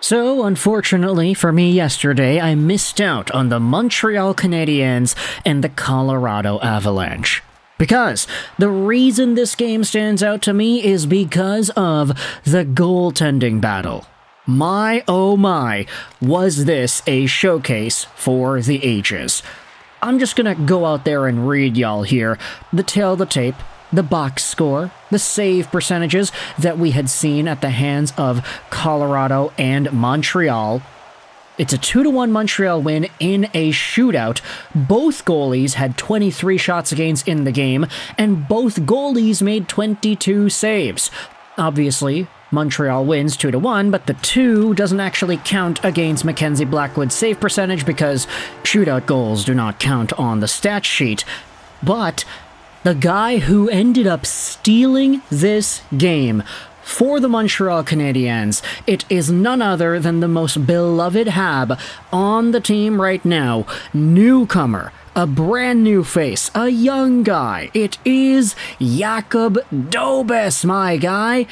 So, unfortunately for me yesterday, I missed out on the Montreal Canadiens and the Colorado Avalanche. Because the reason this game stands out to me is because of the goaltending battle. My oh my, was this a showcase for the ages. I'm just gonna go out there and read y'all here the tail of the tape, the box score, the save percentages that we had seen at the hands of Colorado and Montreal. It's a 2-1 Montreal win in a shootout. Both goalies had 23 shots against in the game, and both goalies made 22 saves. Obviously, Montreal wins 2-1, but the 2 doesn't actually count against Mackenzie Blackwood's save percentage because shootout goals do not count on the stat sheet. But the guy who ended up stealing this game for the Montreal Canadiens, it is none other than the most beloved Hab on the team right now, newcomer, a brand new face, a young guy. It is Jakub Dobes, my guy.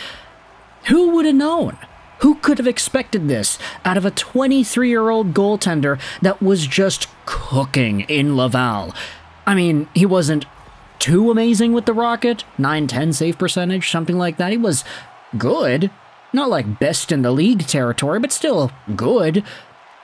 Who would have known? Who could have expected this out of a 23-year-old goaltender that was just cooking in Laval? I mean, he wasn't too amazing with the Rocket, 9-10 save percentage, something like that. He was good. Not like best in the league territory, but still good.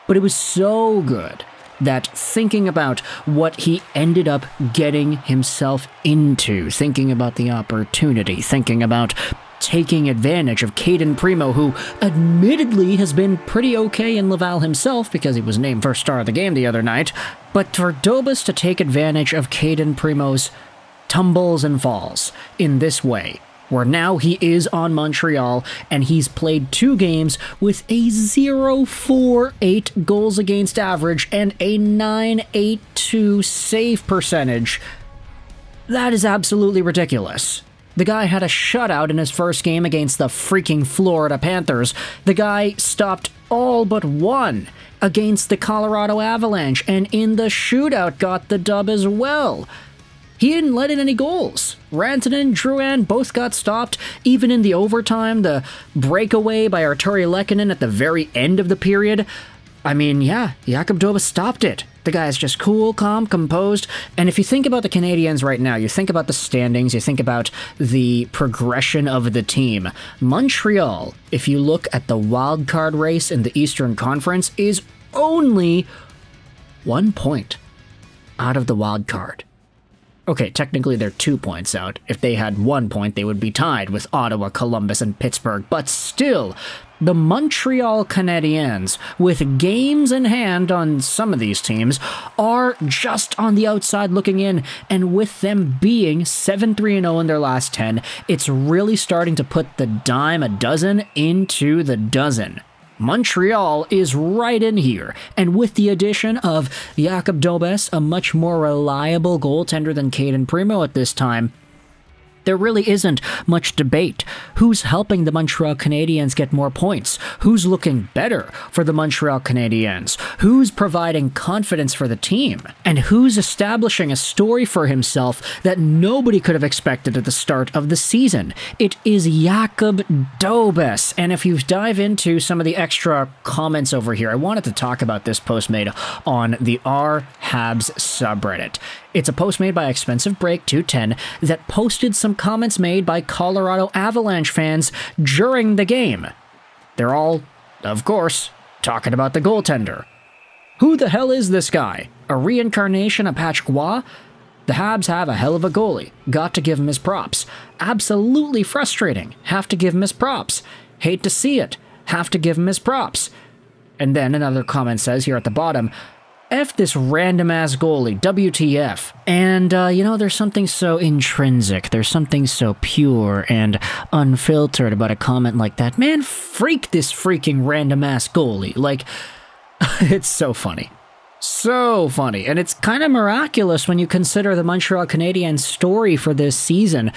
But it was so good that thinking about what he ended up getting himself into, thinking about the opportunity, thinking about taking advantage of Cayden Primo, who admittedly has been pretty okay in Laval himself because he was named first star of the game the other night, but for Dobes to take advantage of Cayden Primo's tumbles and falls in this way, where now he is on Montreal and he's played 2 games with a 0.48 goals against average and a 9.82 save percentage. That is absolutely ridiculous. The guy had a shutout in his first game against the freaking Florida Panthers. The guy stopped all but one against the Colorado Avalanche, and in the shootout got the dub as well. He didn't let in any goals. Rantanen and Drouin both got stopped. Even in the overtime, the breakaway by Artturi Lehkonen at the very end of the period. I mean, yeah, Jakub Dobes stopped it. The guy's just cool, calm, composed. And if you think about the Canadiens right now, you think about the standings, you think about the progression of the team. Montreal, if you look at the wild card race in the Eastern Conference, is only 1 point out of the wild card. Okay, technically they're 2 points out. If they had 1 point, they would be tied with Ottawa, Columbus, and Pittsburgh. But still, the Montreal Canadiens, with games in hand on some of these teams, are just on the outside looking in. And with them being 7-3-0 in their last 10, it's really starting to put the dime a dozen into the dozen. Montreal is right in here, and with the addition of Jakub Dobes, a much more reliable goaltender than Cayden Primo at this time, there really isn't much debate. Who's helping the Montreal Canadiens get more points? Who's looking better for the Montreal Canadiens? Who's providing confidence for the team? And who's establishing a story for himself that nobody could have expected at the start of the season? It is Jakub Dobes. And if you dive into some of the extra comments over here, I wanted to talk about this post made on the R Habs subreddit. It's a post made by Expensive Break 210 that posted some comments made by Colorado Avalanche fans during the game. They're all, of course, talking about the goaltender. Who the hell is this guy? A reincarnation of Pachkois? The Habs have a hell of a goalie. Got to give him his props. Absolutely frustrating. Have to give him his props. Hate to see it. Have to give him his props. And then another comment says here at the bottom, F this random-ass goalie, WTF. And, there's something so intrinsic, there's something so pure and unfiltered about a comment like that. Man, freak this freaking random-ass goalie. Like, it's so funny. So funny. And it's kind of miraculous when you consider the Montreal Canadiens' story for this season.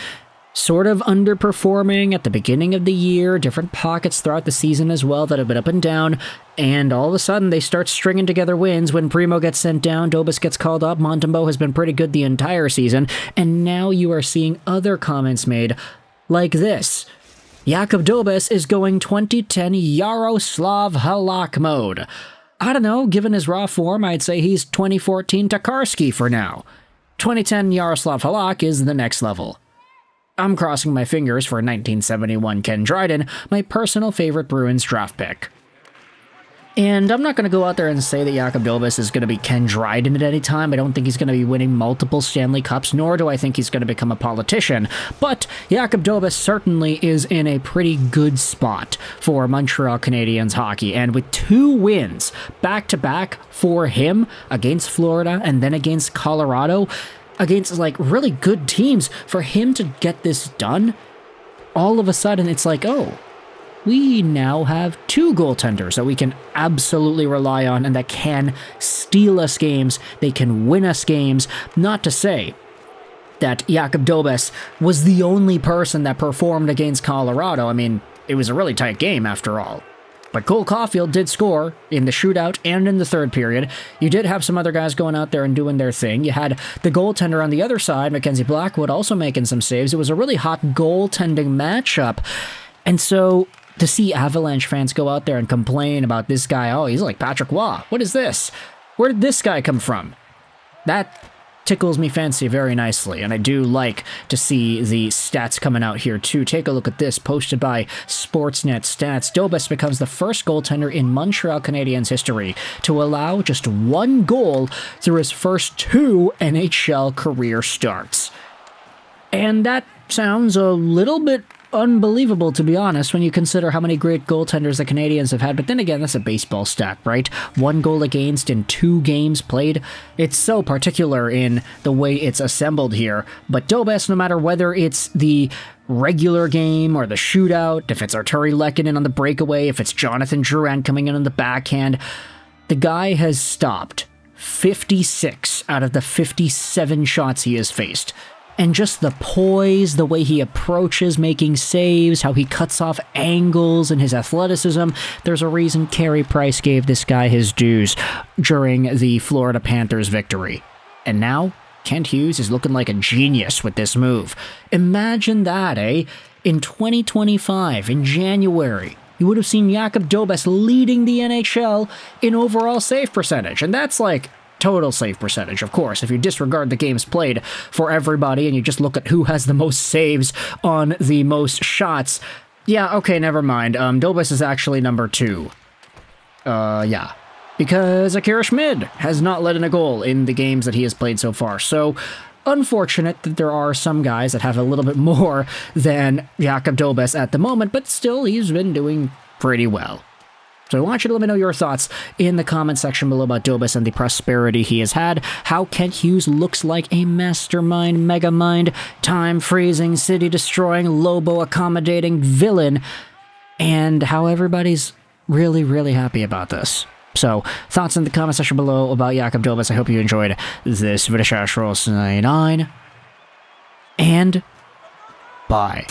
Sort of underperforming at the beginning of the year, different pockets throughout the season as well that have been up and down, and all of a sudden they start stringing together wins. When Primo gets sent down, Dobes gets called up, Montembeault has been pretty good the entire season, and now you are seeing other comments made like this. Jakub Dobes is going 2010 Yaroslav Halak mode. I don't know, given his raw form, I'd say he's 2014 Tokarski for now. 2010 Yaroslav Halak is the next level. I'm crossing my fingers for 1971 Ken Dryden, my personal favorite Bruins draft pick. And I'm not going to go out there and say that Jakub Dobes is going to be Ken Dryden at any time. I don't think he's going to be winning multiple Stanley Cups, nor do I think he's going to become a politician. But Jakub Dobes certainly is in a pretty good spot for Montreal Canadiens hockey. And with 2 wins back-to-back for him against Florida and then against Colorado, against like really good teams, for him to get this done, all of a sudden it's like, oh, we now have 2 goaltenders that we can absolutely rely on and that can steal us games, they can win us games. Not to say that Jakub Dobes was the only person that performed against Colorado. I mean, it was a really tight game after all. But Cole Caulfield did score in the shootout and in the third period. You did have some other guys going out there and doing their thing. You had the goaltender on the other side, Mackenzie Blackwood, also making some saves. It was a really hot goaltending matchup. And so to see Avalanche fans go out there and complain about this guy, oh, he's like Patrick Waugh. What is this? Where did this guy come from? That tickles me fancy very nicely, and I do like to see the stats coming out here too. Take a look at this, posted by Sportsnet Stats. Dobes becomes the first goaltender in Montreal Canadiens history to allow just 1 goal through his first 2 NHL career starts. And that sounds a little bit unbelievable, to be honest, when you consider how many great goaltenders the Canadiens have had. But then again, that's a baseball stat, right? 1 goal against in 2 games played. It's so particular in the way it's assembled here. But Dobes, no matter whether it's the regular game or the shootout, if it's Artturi Lehkonen on the breakaway, if it's Jonathan Drouin coming in on the backhand, the guy has stopped 56 out of the 57 shots he has faced. And just the poise, the way he approaches making saves, how he cuts off angles, and his athleticism. There's a reason Carey Price gave this guy his dues during the Florida Panthers victory. And now, Kent Hughes is looking like a genius with this move. Imagine that, eh? In 2025, in January, you would have seen Jakub Dobes leading the NHL in overall save percentage. And that's like total save percentage, of course. If you disregard the games played for everybody and you just look at who has the most saves on the most shots, yeah, okay, never mind. Dobes is actually number 2. Yeah. Because Akira Schmid has not let in a goal in the games that he has played so far. So, unfortunate that there are some guys that have a little bit more than Jakub Dobes at the moment, but still, he's been doing pretty well. So I want you to let me know your thoughts in the comment section below about Dobes and the prosperity he has had, how Kent Hughes looks like a mastermind, megamind, time-freezing, city-destroying, Lobo-accommodating villain, and how everybody's really, really happy about this. So, thoughts in the comment section below about Jakub Dobes. I hope you enjoyed this video. And bye.